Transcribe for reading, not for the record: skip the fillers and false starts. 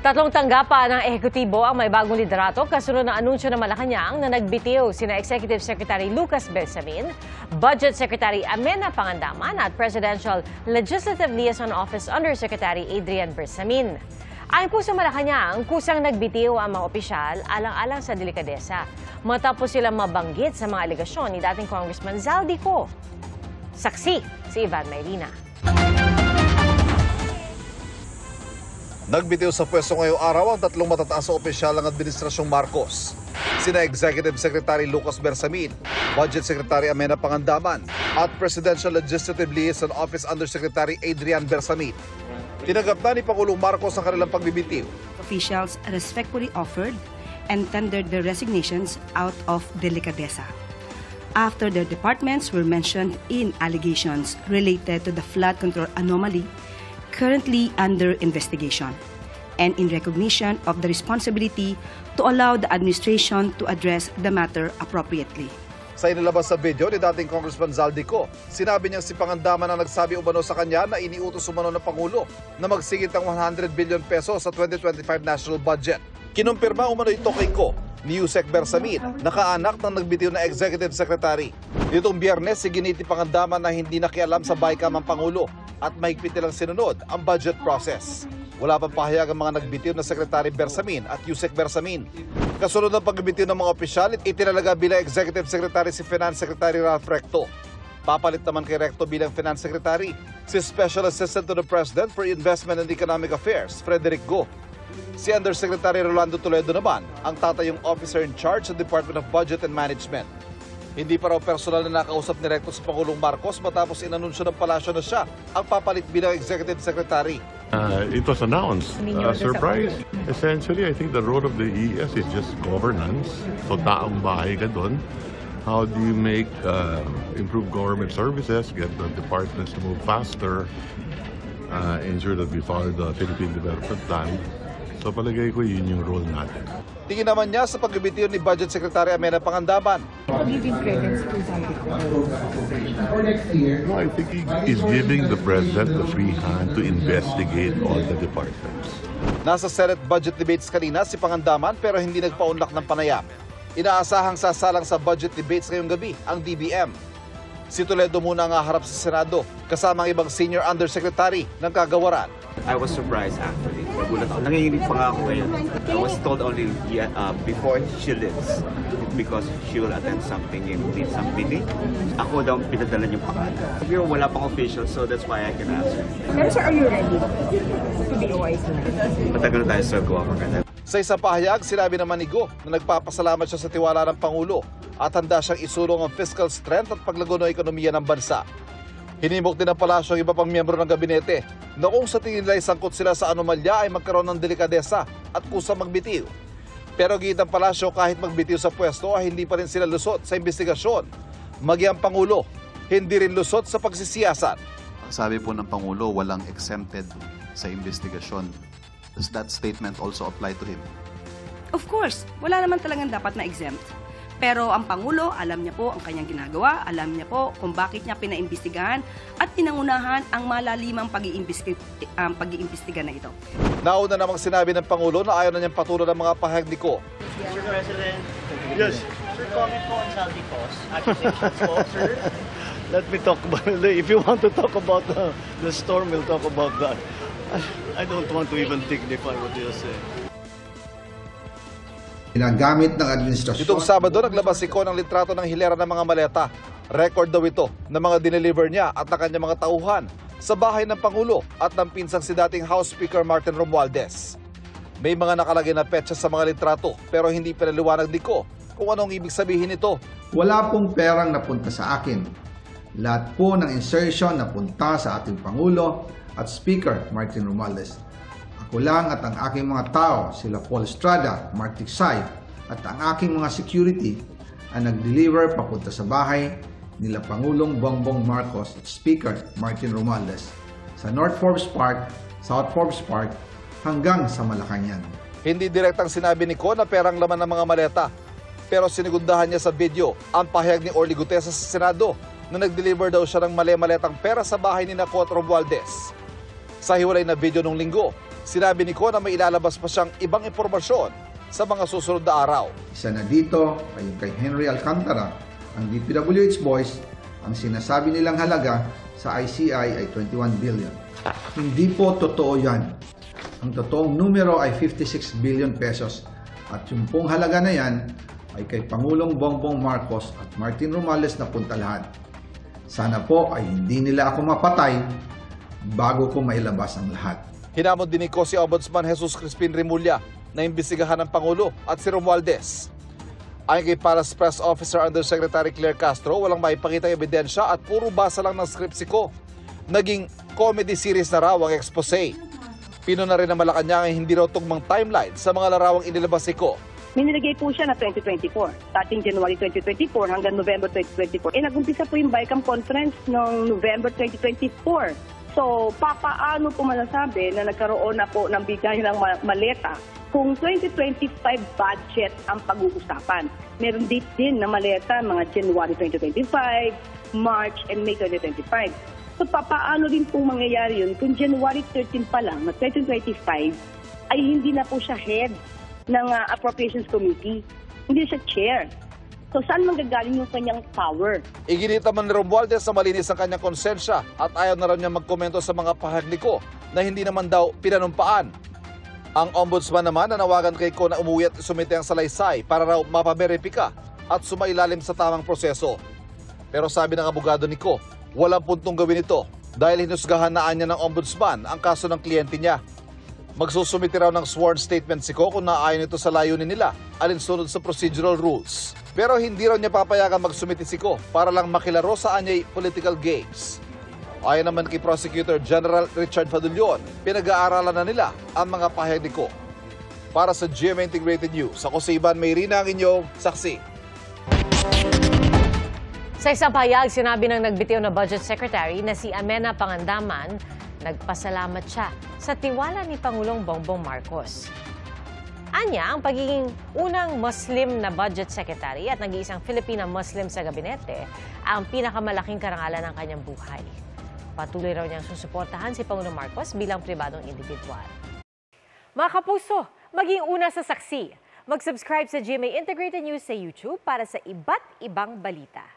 Tatlong tanggapan ng ehekutibo ang may bagong liderato kasunod ng anunsyo ng Malacanang na nagbitiw sina Executive Secretary Lucas Bersamin, Budget Secretary Amenah Pangandaman at Presidential Legislative Liaison Office Undersecretary Adrian Bersamin. Ayon po sa Malacanang, kusang nagbitiw ang mga opisyal alang-alang sa delikadesa matapos silang mabanggit sa mga alegasyon ni dating Congressman Zaldico. Saksi si Ivan Mayrina. Nagbitiw sa pwesto ngayong araw ang tatlong matataas na opisyal ng Administrasyong Marcos. Sina Executive Secretary Lucas Bersamin, Budget Secretary Amenah Pangandaman at Presidential Legislative Liaison Office Undersecretary Adrian Bersamin. Tinanggap na ni Pangulong Marcos ang kanilang pagbibitiw. Officials respectfully offered and tendered their resignations out of delicadeza after their departments were mentioned in allegations related to the flood control anomaly currently under investigation, and in recognition of the responsibility to allow the administration to address the matter appropriately. Sa inilabas sa video ni dating Congressman Zaldico, sinabi niyang si Pangandaman ang nagsabi umano sa kanya na iniutos umano ng Pangulo na magsingit ng 100 billion pesos sa 2025 national budget. Kinumpirma umano ito kay Ko ni Yusek Bersamin, nakaanak ng nagbitiw na Executive Secretary. Nitong Biyernes, siginiti Pangandaman na hindi nakialam sa BICAM ang Pangulo at mahigpit nilang sinunod ang budget process. Wala pang pahayag ang mga nagbitiw na Secretary Bersamin at Yusek Bersamin. Kasunod ng pagbitiw ng mga opisyal, itinalaga bilang Executive Secretary si Finance Secretary Ralph Recto. Papalit naman kay Recto bilang Finance Secretary si Special Assistant to the President for Investment and Economic Affairs, Frederick Go. Si Undersecretary Rolando Toledo naman ang tatayong officer in charge sa Department of Budget and Management. Hindi pa raw personal na nakausap ni Recto sa Pangulong Marcos matapos inanunsyo ng palasyo na siya ang papalit bilang Executive Secretary. It was announced. Surprise. Essentially, I think the role of the ES is just governance. So taong bahay ka doon. How do you make improve government services, get the departments to move faster, ensure that we follow the Philippine Development Plan. So palagay ko yun yung role natin. Tingin naman niya sa pagbibitiw ni Budget Secretary Amenah Pangandaman. Giving credence to Zaldico. No, I think he is giving the President the free hand to investigate all the departments. Nasa Senate budget debates kanina si Pangandaman pero hindi nagpaunlak ng panayam. Inaasahang sasalang sa budget debates ngayong gabi ang DBM. Si Toledo muna ang haharap sa Senado kasama ang ibang senior undersecretary ng kagawaran. I was surprised actually. Nagulat ako. Nanginginig pa nga ako ngayon. I was told only before she leaves because she will attend something in some meeting. Ako daw pinadala niyong pangalan. Pero wala pang official, so that's why I can answer. Pero sir, are you ready to be OIC? Matagal na tayo sa government. Sa isang pahayag, sinabi naman ni Go na nagpapasalamat siya sa tiwala ng Pangulo at handa siyang isulong ang fiscal strength at paglago ng ekonomiya ng bansa. Hinimok din ng palasyo ang iba pang miyembro ng gabinete na kung sa tingin nila ay sangkot sila sa anomalya ay magkaroon ng delikadesa at kusa magbitiw. Pero giit ang palasyo kahit magbitiw sa pwesto ay hindi pa rin sila lusot sa investigasyon. Maging ang Pangulo, hindi rin lusot sa pagsisiyasat. Sabi po ng Pangulo, walang exempted sa investigasyon. Does that statement also apply to him? Of course, wala naman talagang dapat na exempt. Pero ang Pangulo, alam niya po ang kanyang ginagawa, alam niya po kung bakit niya pinaimbestigahan at pinangunahan ang malalimang pag-iimbestiga na ito. Nauna namang sinabi ng Pangulo na ayaw na niyang patuloy ng mga pahayag ni Ko. Mr. President, yes. Sir, comment po on Zaldico's accusations po, sir. Let me talk about it. If you want to talk about the storm, we'll talk about that. I don't want to even dignify what you say. Ginagamit ng administrasyon. Itong Sabado, naglabas si Ko ng litrato ng hilera ng mga maleta. Record daw ito ng mga dineliver niya at ng kanyang mga tauhan sa bahay ng Pangulo at ng pinsang si dating House Speaker Martin Romualdez. May mga nakalagay na petsa sa mga litrato pero hindi pinaliwanag ni Ko kung anong ibig sabihin nito. Wala pong perang napunta sa akin. Lahat po ng insertion napunta sa ating Pangulo at Speaker Martin Romualdez. Ako lang at ang aking mga tao, sila Paul Estrada, Mark Tiksay, at ang aking mga security ang nag-deliver papunta sa bahay nila Pangulong Bongbong Marcos at Speaker Martin Romualdez sa North Forbes Park, South Forbes Park, hanggang sa Malacanang. Hindi direktang sinabi ni Ko na perang laman ng mga maleta. Pero sinigundahan niya sa video ang pahayag ni Orly Gutesa sa Senado na nag-deliver daw siya ng mali-maletang pera sa bahay ni Ko at Romualdez. Sa hiwalay na video nung linggo, Sinabi ni Ko na may ilalabas pa siyang ibang impormasyon sa mga susunod na araw. Isa na dito ay yung kay Henry Alcantara, ang DPWH boys, ang sinasabi nilang halaga sa ICI ay 21 billion. Hindi po totoo yan. Ang totoong numero ay 56 billion pesos at yung pong halaga na yan ay kay Pangulong Bongbong Marcos at Martin Romales na punta lahat. Sana po ay hindi nila ako mapatay bago ko mailabas ang lahat. Hinamon din ni Ko si Ombudsman Jesus Crispin Remulla na imbestigahan ng Pangulo at si Romualdez. Ayon kay Palace Press Officer Undersecretary Claire Castro, walang maipakitang ebidensya at puro basa lang ng script si Ko. Naging comedy series na raw ang expose. Pino na rin ng Malacanang hindi raw tugmang timeline sa mga larawang inilabas si Ko. Minilagay po siya na 2024, starting January 2024 hanggang November 2024. Nag-umpisa po yung BICAM conference noong November 2024. So, papaano po masasabi na nagkaroon na po ng bigay ng maleta kung 2025 budget ang pag-uusapan? Meron date din na maleta mga January 2025, March, and May 2025. So, papaano din pong mangyayari yun kung January 13 pa lang na 2025 ay hindi na po siya head ng Appropriations Committee. Hindi siya chair. So saan manggagaling yung kanyang power? Iginita man ni Romualdez na malinis ang kanyang konsensya at ayaw na raw niya magkomento sa mga pahayag ni Ko na hindi naman daw pinanumpaan. Ang ombudsman naman nanawagan kay Ko na umuwi at sumite ang salaysay para raw mapaberipika at sumailalim sa tamang proseso. Pero sabi ng abogado ni Ko, walang puntong gawin ito dahil hinusgahan na niya ng ombudsman ang kaso ng kliyente niya. Magsusumite raw ng sworn statement si Ko kung naayon ito sa layunin nila alinsunod sa procedural rules. Pero hindi raw niya papayagan magsumite si Ko para lang makilaro sa anyay political games. Ayon naman kay Prosecutor General Richard Fadulion, pinag-aaralan na nila ang mga pahayag ni Ko. Para sa GMA Integrated News, ako si Ivan Mayrina, ang inyong saksi. Sa isang pahayag, sinabi ng nagbitiw na Budget Secretary na si Amenah Pangandaman, nagpasalamat siya sa tiwala ni Pangulong Bongbong Marcos. Anya, ang pagiging unang Muslim na Budget Secretary at nag-iisang Filipina Muslim sa gabinete ang pinakamalaking karangalan ng kanyang buhay. Patuloy raw niyang susuportahan si Pangulong Marcos bilang pribadong individual. Mga kapuso, maging una sa saksi. Mag-subscribe sa GMA Integrated News sa YouTube para sa iba't ibang balita.